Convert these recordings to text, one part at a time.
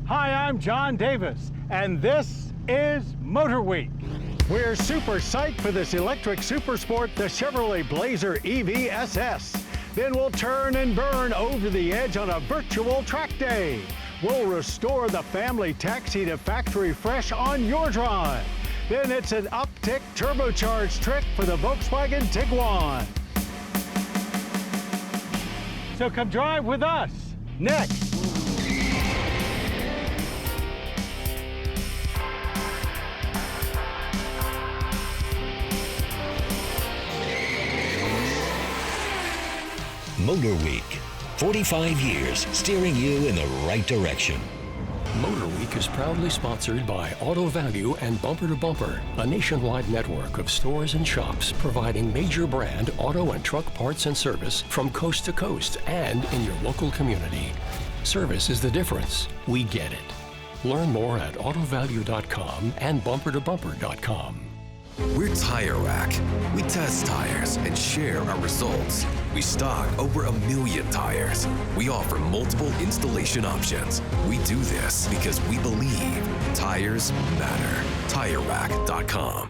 Hi, I'm John Davis, and this is MotorWeek. We're super psyched for this electric super sport, the Chevrolet Blazer EV SS. Then we'll turn and burn over the edge on a virtual track day. We'll restore the family taxi to factory fresh on your drive. Then it's an uptick turbocharged trick for the Volkswagen Tiguan. So come drive with us next. MotorWeek, 45 years steering you in the right direction. MotorWeek is proudly sponsored by Auto Value and Bumper to Bumper, a nationwide network of stores and shops providing major brand auto and truck parts and service from coast to coast and in your local community. Service is the difference. We get it. Learn more at autovalue.com and bumpertobumper.com. We're Tire Rack. We test tires and share our results. We stock over 1 million tires. We offer multiple installation options. We do this because we believe tires matter. TireRack.com.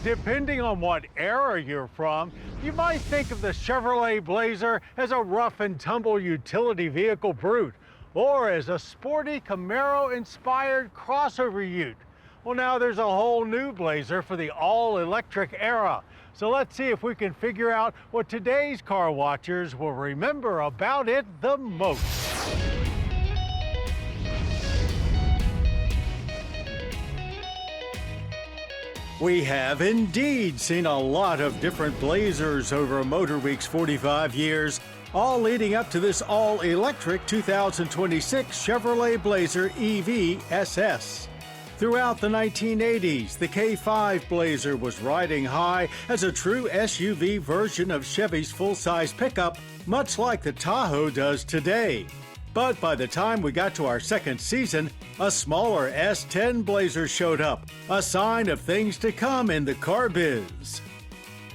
Depending on what era you're from, you might think of the Chevrolet Blazer as a rough and tumble utility vehicle brute, or as a sporty Camaro-inspired crossover ute. Well, now there's a whole new Blazer for the all-electric era. So let's see if we can figure out what today's car watchers will remember about it the most. We have indeed seen a lot of different Blazers over MotorWeek's 45 years, all leading up to this all-electric 2026 Chevrolet Blazer EV SS. Throughout the 1980s, the K5 Blazer was riding high as a true SUV version of Chevy's full-size pickup, much like the Tahoe does today. But by the time we got to our second season, a smaller S10 Blazer showed up, a sign of things to come in the car biz.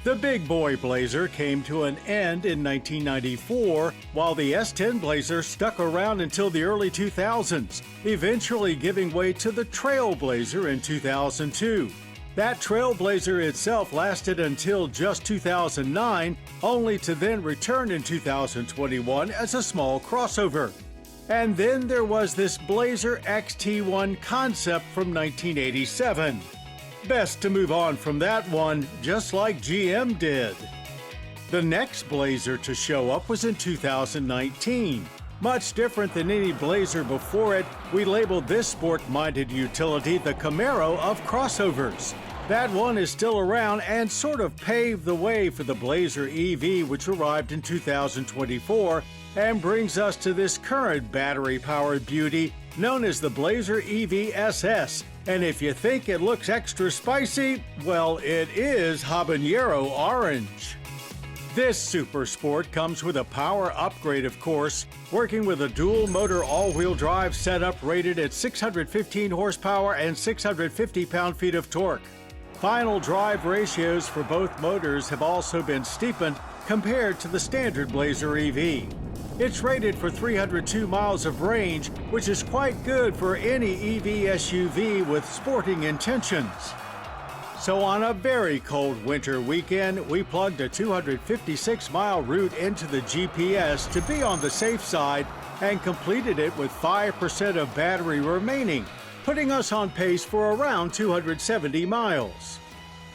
The big boy Blazer came to an end in 1994, while the S10 Blazer stuck around until the early 2000s, eventually giving way to the Trailblazer in 2002. That Trailblazer itself lasted until just 2009, only to then return in 2021 as a small crossover. And then there was this Blazer XT1 concept from 1987. Best to move on from that one, just like GM did. The next Blazer to show up was in 2019. Much different than any Blazer before it, we labeled this sport-minded utility the Camaro of crossovers. That one is still around and sort of paved the way for the Blazer EV, which arrived in 2024 and brings us to this current battery-powered beauty known as the Blazer EV SS. And if you think it looks extra spicy, well, it is habanero orange. This super sport comes with a power upgrade, of course, working with a dual motor all-wheel drive setup rated at 615 horsepower and 650 pound-feet of torque. Final drive ratios for both motors have also been steepened compared to the standard Blazer EV. It's rated for 302 miles of range, which is quite good for any EV SUV with sporting intentions. So on a very cold winter weekend, we plugged a 256-mile route into the GPS to be on the safe side and completed it with 5% of battery remaining, putting us on pace for around 270 miles.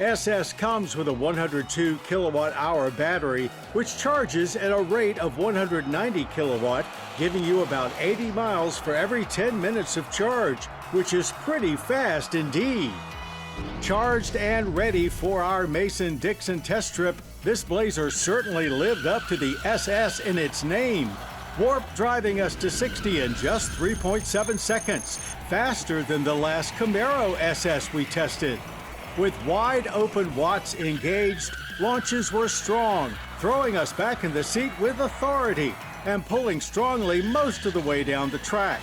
SS comes with a 102 kilowatt-hour battery, which charges at a rate of 190 kilowatt, giving you about 80 miles for every 10 minutes of charge, which is pretty fast indeed. Charged and ready for our Mason-Dixon test trip, this Blazer certainly lived up to the SS in its name. Warp driving us to 60 in just 3.7 seconds, faster than the last Camaro SS we tested. With wide open watts engaged, launches were strong, throwing us back in the seat with authority and pulling strongly most of the way down the track.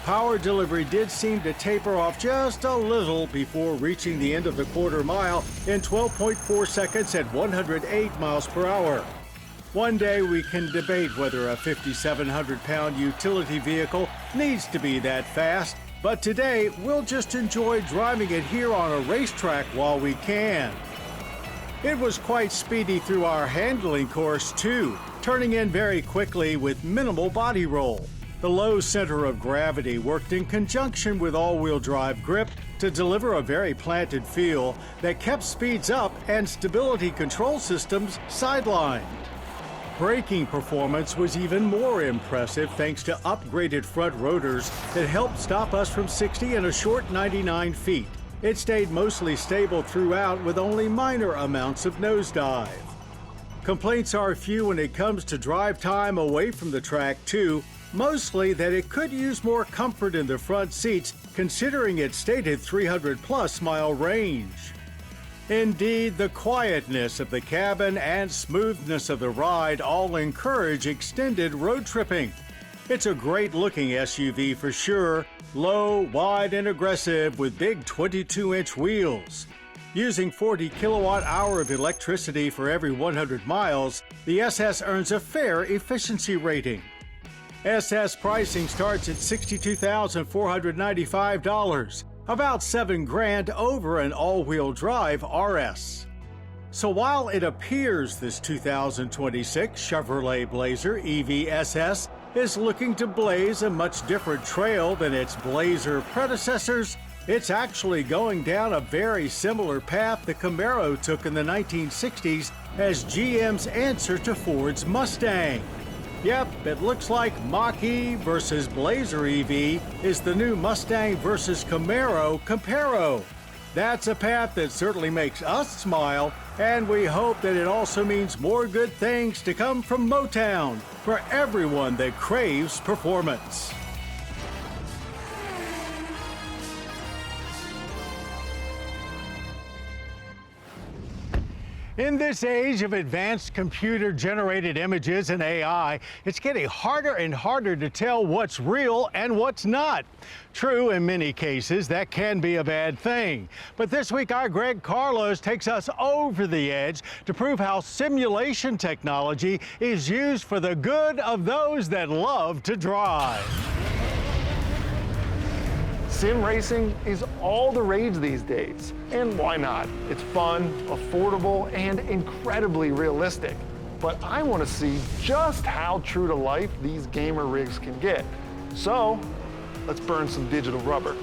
Power delivery did seem to taper off just a little before reaching the end of the quarter mile in 12.4 seconds at 108 miles per hour. One day we can debate whether a 5,700-pound utility vehicle needs to be that fast, but today we'll just enjoy driving it here on a racetrack while we can. It was quite speedy through our handling course too, turning in very quickly with minimal body roll. The low center of gravity worked in conjunction with all-wheel drive grip to deliver a very planted feel that kept speeds up and stability control systems sidelined. Braking performance was even more impressive thanks to upgraded front rotors that helped stop us from 60 in a short 99 feet. It stayed mostly stable throughout with only minor amounts of nosedive. Complaints are few when it comes to drive time away from the track too, mostly that it could use more comfort in the front seats considering its stated 300+ mile range. Indeed, the quietness of the cabin and smoothness of the ride all encourage extended road tripping. It's a great-looking SUV for sure, low, wide, and aggressive with big 22-inch wheels. Using 40 kilowatt-hour of electricity for every 100 miles, the SS earns a fair efficiency rating. SS pricing starts at $62,495, about $7,000 over an all-wheel drive RS. So while it appears this 2026 Chevrolet Blazer EV SS is looking to blaze a much different trail than its Blazer predecessors, it's actually going down a very similar path the Camaro took in the 1960s as GM's answer to Ford's Mustang. Yep, it looks like Mach-E versus Blazer EV is the new Mustang versus Camaro comparo. That's a path that certainly makes us smile, and we hope that it also means more good things to come from Motown for everyone that craves performance. In this age of advanced computer-generated images and AI, it's getting harder and harder to tell what's real and what's not. True, in many cases, that can be a bad thing. But this week, our Greg Carlos takes us over the edge to prove how simulation technology is used for the good of those that love to drive. Sim racing is all the rage these days, and why not? It's fun, affordable, and incredibly realistic. But I want to see just how true to life these gamer rigs can get. So, let's burn some digital rubber.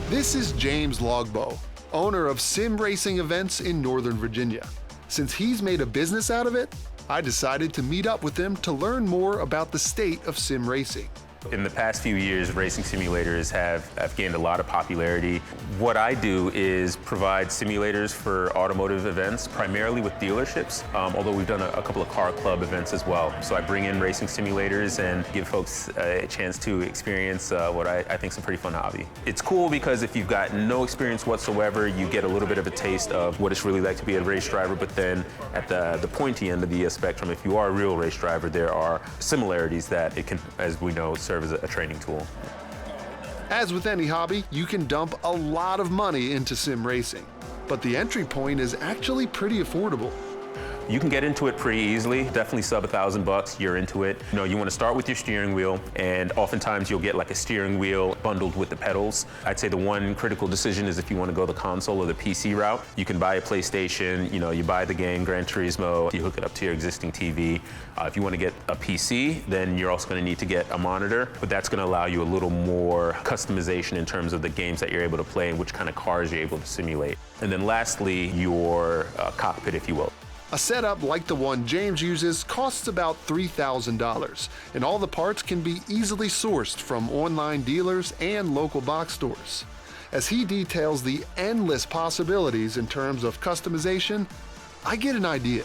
This is James Logbow, owner of sim racing events in Northern Virginia. Since he's made a business out of it, I decided to meet up with him to learn more about the state of sim racing. In the past few years, racing simulators have gained a lot of popularity. What I do is provide simulators for automotive events, primarily with dealerships, although we've done a couple of car club events as well. So I bring in racing simulators and give folks a chance to experience what I think is a pretty fun hobby. It's cool because if you've got no experience whatsoever, you get a little bit of a taste of what it's really like to be a race driver, but then at the pointy end of the spectrum, if you are a real race driver, there are similarities that it can, as we know, serve as a training tool. As with any hobby, you can dump a lot of money into sim racing, but the entry point is actually pretty affordable. You can get into it pretty easily, definitely sub $1,000, you're into it. You know, you want to start with your steering wheel, and oftentimes you'll get like a steering wheel bundled with the pedals. I'd say the one critical decision is if you want to go the console or the PC route. You can buy a PlayStation, you know, you buy the game Gran Turismo, you hook it up to your existing TV. If you want to get a PC, then you're also going to need to get a monitor, but that's going to allow you a little more customization in terms of the games that you're able to play and which kind of cars you're able to simulate. And then lastly, your cockpit, if you will. A setup like the one James uses costs about $3,000, and all the parts can be easily sourced from online dealers and local box stores. As he details the endless possibilities in terms of customization, I get an idea.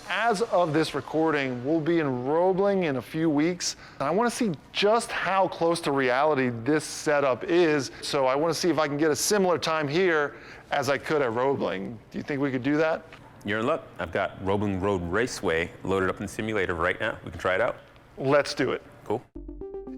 As of this recording, we'll be in Roebling in a few weeks. And I want to see just how close to reality this setup is. So I want to see if I can get a similar time here as I could at Roebling. Do you think we could do that? You're in luck. I've got Roebling Road Raceway loaded up in the simulator right now. We can try it out. Let's do it. Cool.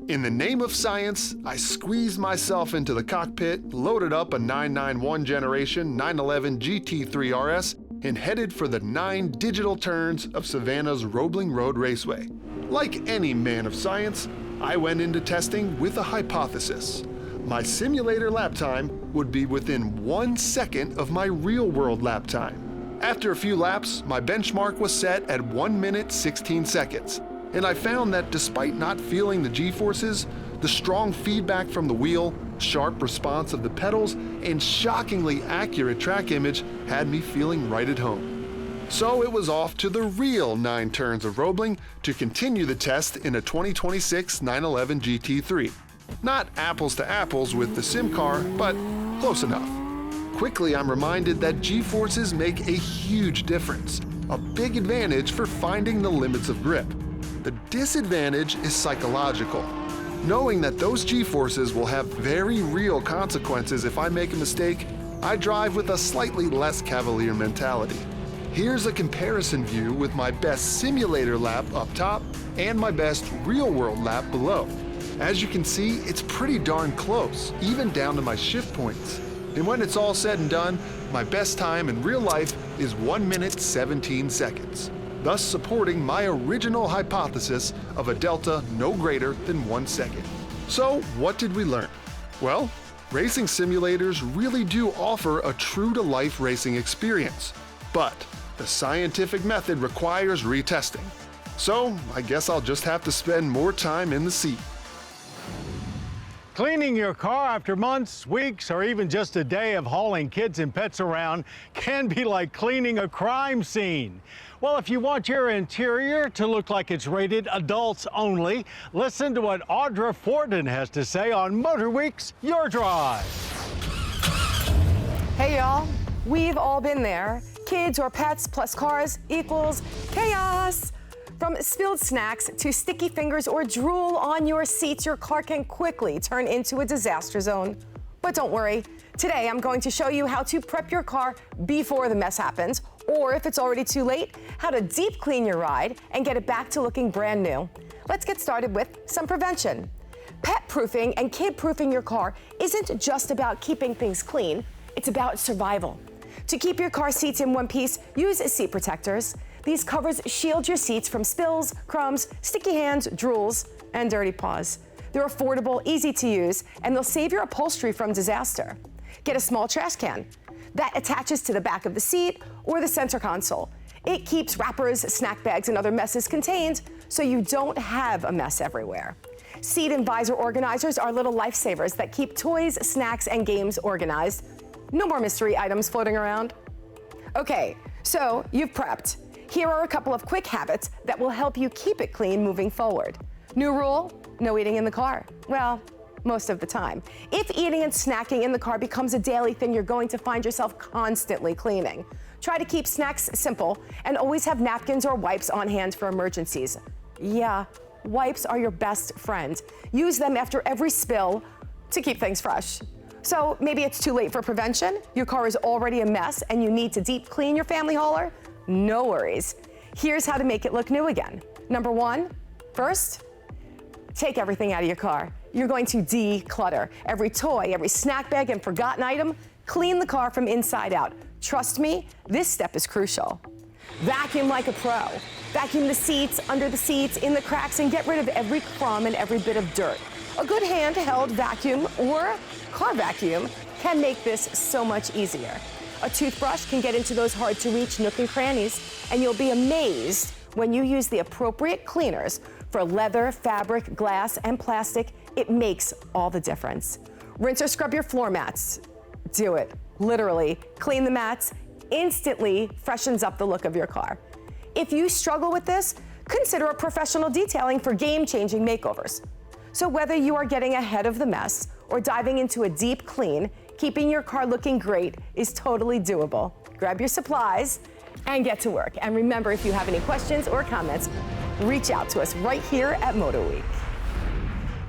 In the name of science, I squeezed myself into the cockpit, loaded up a 991 generation 911 GT3 RS, and headed for the 9 digital turns of Savannah's Roebling Road Raceway. Like any man of science, I went into testing with a hypothesis. my simulator lap time would be within 1 second of my real-world lap time. After a few laps, my benchmark was set at 1 minute 16 seconds, and I found that despite not feeling the G-forces, the strong feedback from the wheel, sharp response of the pedals, and shockingly accurate track image had me feeling right at home. So it was off to the real 9 turns of Roebling to continue the test in a 2026 911 GT3. Not apples to apples with the sim car, but close enough. Quickly, I'm reminded that G-forces make a huge difference, a big advantage for finding the limits of grip. The disadvantage is psychological. Knowing that those G-forces will have very real consequences if I make a mistake, I drive with a slightly less cavalier mentality. Here's a comparison view with my best simulator lap up top and my best real-world lap below. As you can see, it's pretty darn close, even down to my shift points. And when it's all said and done, my best time in real life is 1 minute 17 seconds, thus supporting my original hypothesis of a delta no greater than 1 second. So, what did we learn? Well, racing simulators really do offer a true-to-life racing experience, but the scientific method requires retesting. So, I guess I'll just have to spend more time in the seat. Cleaning your car after months, weeks, or even just a day of hauling kids and pets around can be like cleaning a crime scene. Well, if you want your interior to look like it's rated adults only, listen to what Audra Fordin has to say on MotorWeek's Your Drive. Hey y'all, we've all been there. Kids or pets plus cars equals chaos. From spilled snacks to sticky fingers or drool on your seats, your car can quickly turn into a disaster zone. But don't worry, today I'm going to show you how to prep your car before the mess happens, or if it's already too late, how to deep clean your ride and get it back to looking brand new. Let's get started with some prevention. Pet proofing and kid proofing your car isn't just about keeping things clean, it's about survival. To keep your car seats in one piece, use seat protectors. These covers shield your seats from spills, crumbs, sticky hands, drools, and dirty paws. They're affordable, easy to use, and they'll save your upholstery from disaster. Get a small trash can that attaches to the back of the seat or the center console. It keeps wrappers, snack bags, and other messes contained so you don't have a mess everywhere. Seat and visor organizers are little lifesavers that keep toys, snacks, and games organized. No more mystery items floating around. Okay, so you've prepped. Here are a couple of quick habits that will help you keep it clean moving forward. New rule, no eating in the car. Well, most of the time. If eating and snacking in the car becomes a daily thing, you're going to find yourself constantly cleaning. Try to keep snacks simple and always have napkins or wipes on hand for emergencies. Yeah, wipes are your best friend. Use them after every spill to keep things fresh. So maybe it's too late for prevention, your car is already a mess and you need to deep clean your family hauler? No worries. Here's how to make it look new again. Number one, first, take everything out of your car. You're going to declutter. Every toy, every snack bag, and forgotten item, clean the car from inside out. Trust me, this step is crucial. Vacuum like a pro. Vacuum the seats, under the seats, in the cracks, and get rid of every crumb and every bit of dirt. A good handheld vacuum or car vacuum can make this so much easier. A toothbrush can get into those hard-to-reach nook and crannies, and you'll be amazed when you use the appropriate cleaners for leather, fabric, glass, and plastic. It makes all the difference. Rinse or scrub your floor mats. Do it, literally. Clean the mats, instantly freshens up the look of your car. If you struggle with this, consider a professional detailing for game-changing makeovers. So whether you are getting ahead of the mess or diving into a deep clean, keeping your car looking great is totally doable. Grab your supplies and get to work. And remember, if you have any questions or comments, reach out to us right here at MotorWeek.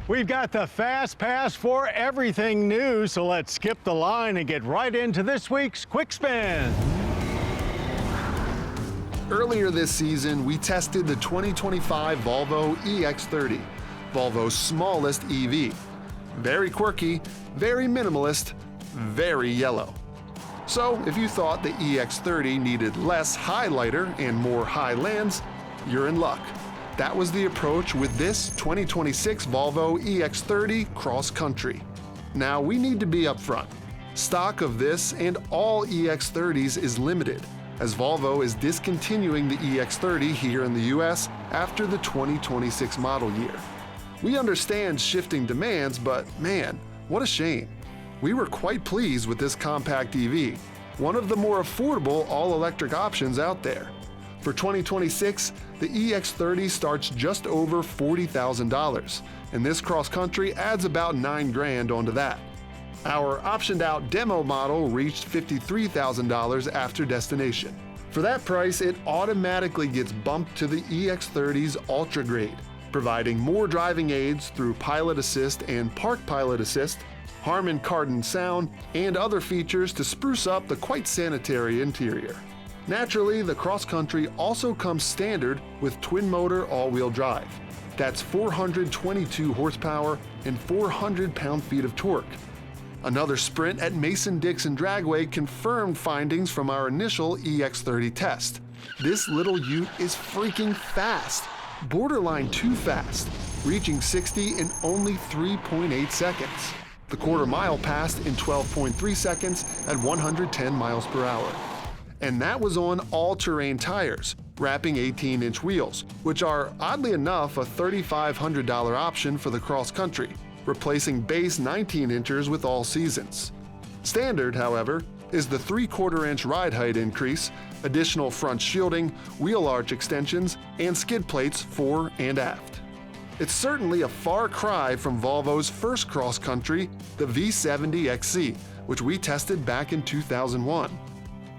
We've got the fast pass for everything new, so let's skip the line and get right into this week's Quick Spin. Earlier this season, we tested the 2025 Volvo EX30, Volvo's smallest EV. Very quirky, very minimalist, very yellow. So if you thought the EX30 needed less highlighter and more highlands, you're in luck. That was the approach with this 2026 Volvo EX30 Cross Country. Now, we need to be upfront. Stock of this and all EX30s is limited, as Volvo is discontinuing the EX30 here in the US after the 2026 model year. We understand shifting demands, but man, what a shame. We were quite pleased with this compact EV, one of the more affordable all-electric options out there. For 2026, the EX30 starts just over $40,000, and this cross-country adds about $9,000 onto that. Our optioned-out demo model reached $53,000 after destination. For that price, it automatically gets bumped to the EX30's Ultra Grade, providing more driving aids through Pilot Assist and Park Pilot Assist, Harman Kardon sound, and other features to spruce up the quite sanitary interior. Naturally, the cross-country also comes standard with twin-motor all-wheel drive. That's 422 horsepower and 400 pound-feet of torque. Another sprint at Mason-Dixon Dragway confirmed findings from our initial EX30 test. This little ute is freaking fast, borderline too fast, reaching 60 in only 3.8 seconds. The quarter mile passed in 12.3 seconds at 110 miles per hour. And that was on all-terrain tires, wrapping 18-inch wheels, which are, oddly enough, a $3,500 option for the cross-country, replacing base 19-inchers with all seasons. Standard, however, is the 3/4-inch ride height increase, additional front shielding, wheel arch extensions, and skid plates fore and aft. It's certainly a far cry from Volvo's first cross-country, the V70 XC, which we tested back in 2001.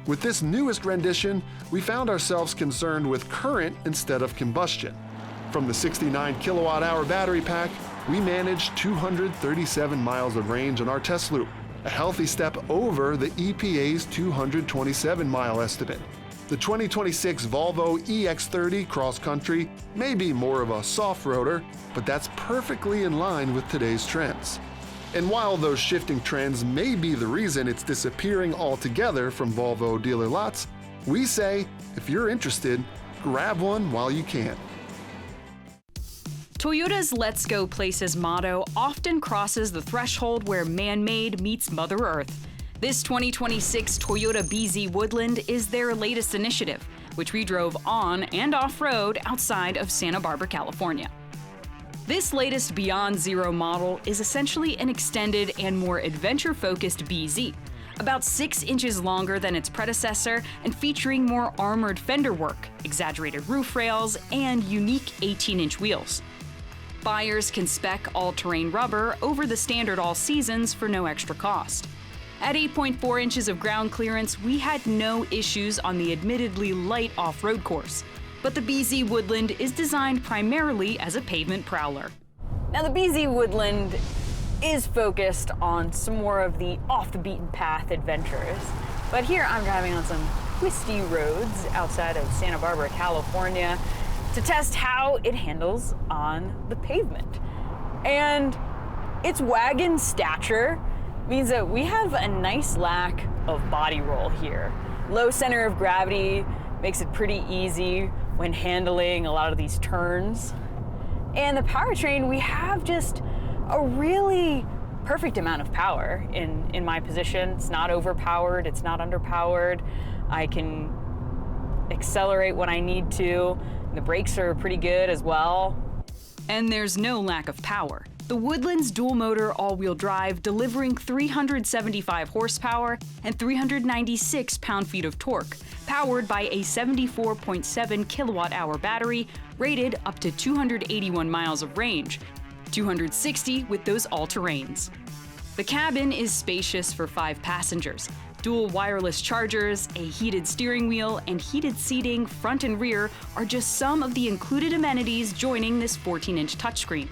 With this newest rendition, we found ourselves concerned with current instead of combustion. From the 69 kilowatt-hour battery pack, we managed 237 miles of range on our test loop, a healthy step over the EPA's 227-mile estimate. The 2026 Volvo EX30 Cross Country may be more of a soft-roader, but that's perfectly in line with today's trends. And while those shifting trends may be the reason it's disappearing altogether from Volvo dealer lots, we say, if you're interested, grab one while you can. Toyota's Let's Go Places motto often crosses the threshold where man-made meets Mother Earth. This 2026 Toyota BZ Woodland is their latest initiative, which we drove on and off-road outside of Santa Barbara, California. This latest Beyond Zero model is essentially an extended and more adventure-focused BZ, about 6 inches longer than its predecessor and featuring more armored fender work, exaggerated roof rails, and unique 18-inch wheels. Buyers can spec all-terrain rubber over the standard all seasons for no extra cost. At 8.4 inches of ground clearance, we had no issues on the admittedly light off-road course. But the BZ Woodland is designed primarily as a pavement prowler. Now, the BZ Woodland is focused on some more of the off-the-beaten-path adventures. But here I'm driving on some twisty roads outside of Santa Barbara, California, to test how it handles on the pavement. And its wagon stature means that we have a nice lack of body roll here. Low center of gravity makes it pretty easy when handling a lot of these turns. And the powertrain, we have just a really perfect amount of power in my position. It's not overpowered, it's not underpowered. I can accelerate when I need to. The brakes are pretty good as well. And there's no lack of power. The Woodland's dual-motor all-wheel drive delivering 375 horsepower and 396 pound-feet of torque, powered by a 74.7 kilowatt-hour battery, rated up to 281 miles of range, 260 with those all-terrains. The cabin is spacious for 5 passengers. Dual wireless chargers, a heated steering wheel, and heated seating front and rear are just some of the included amenities joining this 14-inch touchscreen.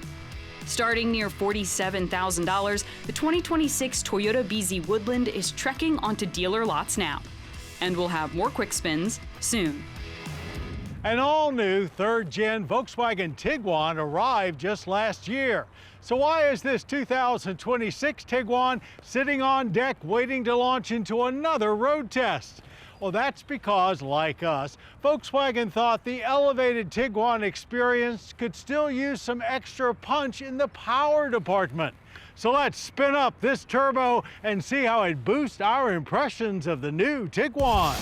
Starting near $47,000, the 2026 Toyota BZ Woodland is trekking onto dealer lots now. And we'll have more quick spins soon. An all-new third-gen Volkswagen Tiguan arrived just last year. So why is this 2026 Tiguan sitting on deck waiting to launch into another road test? Well, that's because, like us, Volkswagen thought the elevated Tiguan experience could still use some extra punch in the power department. So let's spin up this turbo and see how it boosts our impressions of the new Tiguan.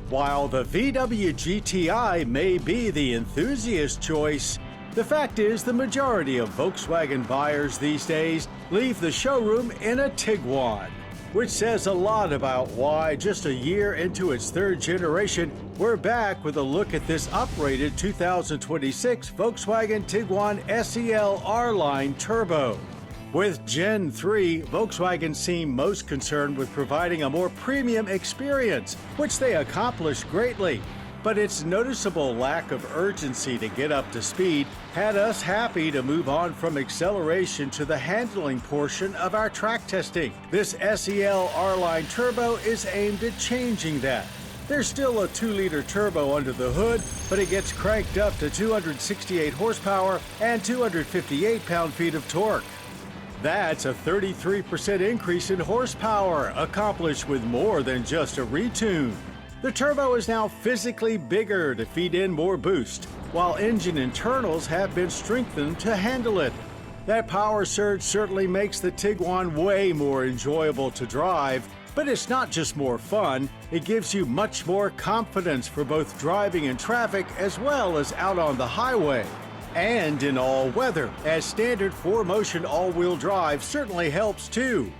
While the VW GTI may be the enthusiast choice, the fact is the majority of Volkswagen buyers these days leave the showroom in a Tiguan, which says a lot about why just a year into its third generation, we're back with a look at this uprated 2026 Volkswagen Tiguan SEL R-Line Turbo. With Gen 3, Volkswagen seemed most concerned with providing a more premium experience, which they accomplished greatly. But its noticeable lack of urgency to get up to speed had us happy to move on from acceleration to the handling portion of our track testing. This SEL R-Line Turbo is aimed at changing that. There's still a 2-liter turbo under the hood, but it gets cranked up to 268 horsepower and 258 pound-feet of torque. That's a 33% increase in horsepower, accomplished with more than just a retune. The turbo is now physically bigger to feed in more boost, while engine internals have been strengthened to handle it. That power surge certainly makes the Tiguan way more enjoyable to drive, but it's not just more fun, it gives you much more confidence for both driving in traffic as well as out on the highway. And in all weather, as standard 4-motion all-wheel drive certainly helps too.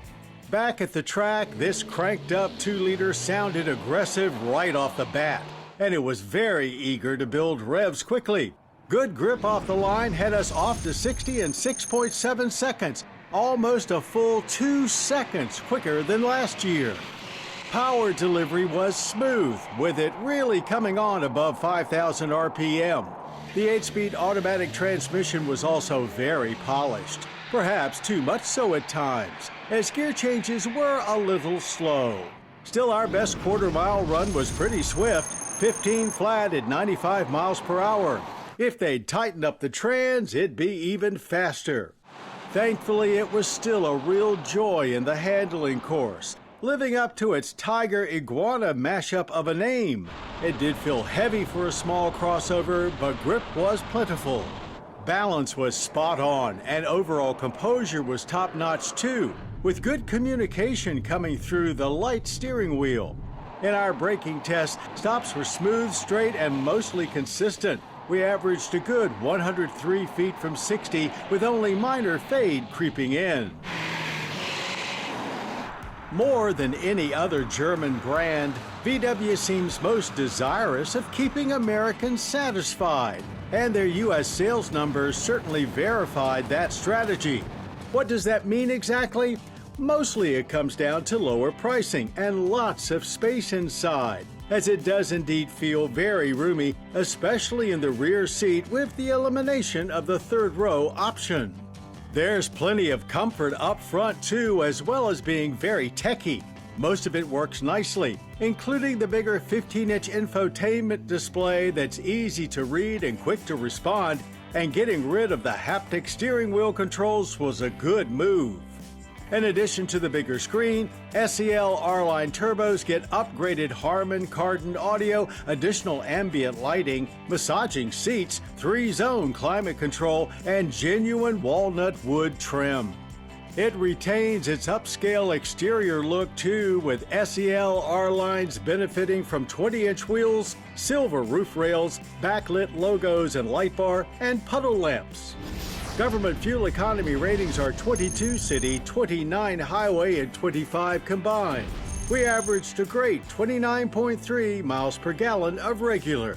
Back at the track, this cranked-up 2-liter sounded aggressive right off the bat, and it was very eager to build revs quickly. Good grip off the line had us off to 60 in 6.7 seconds, almost a full 2 seconds quicker than last year. Power delivery was smooth, with it really coming on above 5,000 RPM. The 8-speed automatic transmission was also very polished, perhaps too much so at times, as gear changes were a little slow. Still, our best quarter-mile run was pretty swift, 15 flat at 95 miles per hour. If they'd tightened up the trans, it'd be even faster. Thankfully, it was still a real joy in the handling course, living up to its tiger iguana mashup of a name. It did feel heavy for a small crossover, but grip was plentiful. Balance was spot on, and overall composure was top-notch too, with good communication coming through the light steering wheel. In our braking test, stops were smooth, straight, and mostly consistent. We averaged a good 103 feet from 60, with only minor fade creeping in. More than any other German brand, VW seems most desirous of keeping Americans satisfied, and their U.S. sales numbers certainly verified that strategy. What does that mean exactly? Mostly it comes down to lower pricing and lots of space inside, as it does indeed feel very roomy, especially in the rear seat with the elimination of the third row option. There's plenty of comfort up front too, as well as being very techy. Most of it works nicely, including the bigger 15-inch infotainment display that's easy to read and quick to respond, and getting rid of the haptic steering wheel controls was a good move. In addition to the bigger screen, SEL R-Line turbos get upgraded Harman Kardon audio, additional ambient lighting, massaging seats, 3-zone climate control, and genuine walnut wood trim. It retains its upscale exterior look too, with SEL R-Lines benefiting from 20-inch wheels, silver roof rails, backlit logos and light bar, and puddle lamps. Government fuel economy ratings are 22 city, 29 highway, and 25 combined. We averaged a great 29.3 miles per gallon of regular.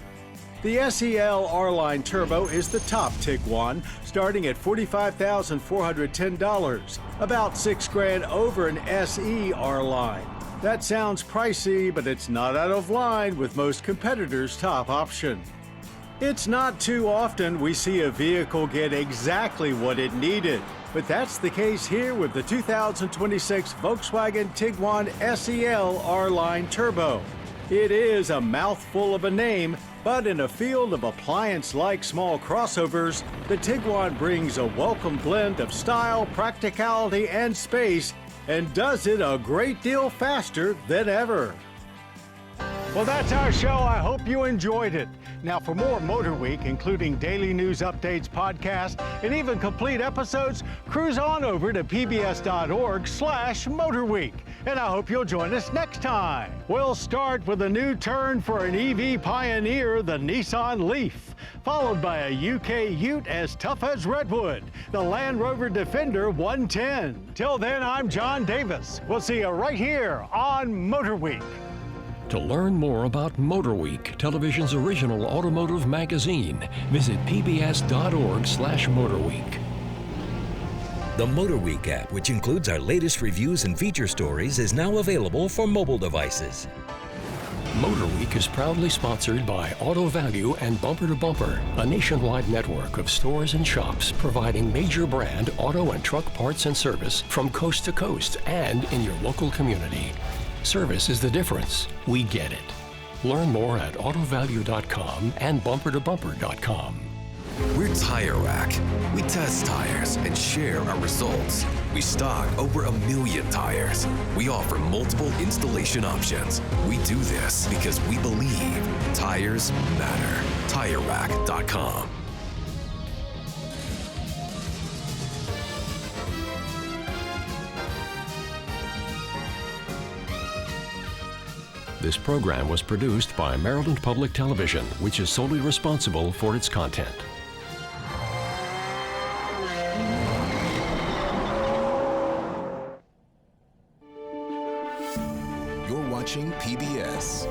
The SEL R-Line Turbo is the top Tiguan, starting at $45,410, about $6,000 over an SE R-Line. That sounds pricey, but it's not out of line with most competitors' top option. It's not too often we see a vehicle get exactly what it needed, but that's the case here with the 2026 Volkswagen Tiguan SEL R-Line Turbo. It is a mouthful of a name, But in a field of appliance-like small crossovers, the Tiguan brings a welcome blend of style, practicality, and space, and does it a great deal faster than ever. Well, that's our show. I hope you enjoyed it. Now, for more Motor Week, including daily news updates, podcasts, and even complete episodes, cruise on over to pbs.org/MotorWeek. And I hope you'll join us next time. We'll start with a new turn for an EV pioneer, the Nissan Leaf, followed by a UK Ute as tough as Redwood, the Land Rover Defender 110. Till then, I'm John Davis. We'll see you right here on Motor Week. To learn more about MotorWeek, television's original automotive magazine, visit pbs.org/MotorWeek. The MotorWeek app, which includes our latest reviews and feature stories, is now available for mobile devices. MotorWeek is proudly sponsored by Auto Value and Bumper to Bumper, a nationwide network of stores and shops providing major brand auto and truck parts and service from coast to coast and in your local community. Service is the difference. We get it. Learn more at autovalue.com and bumpertobumper.com. We're Tire Rack. We test tires and share our results. We stock over 1 million tires. We offer multiple installation options. We do this because we believe tires matter. TireRack.com. This program was produced by Maryland Public Television, which is solely responsible for its content. You're watching PBS.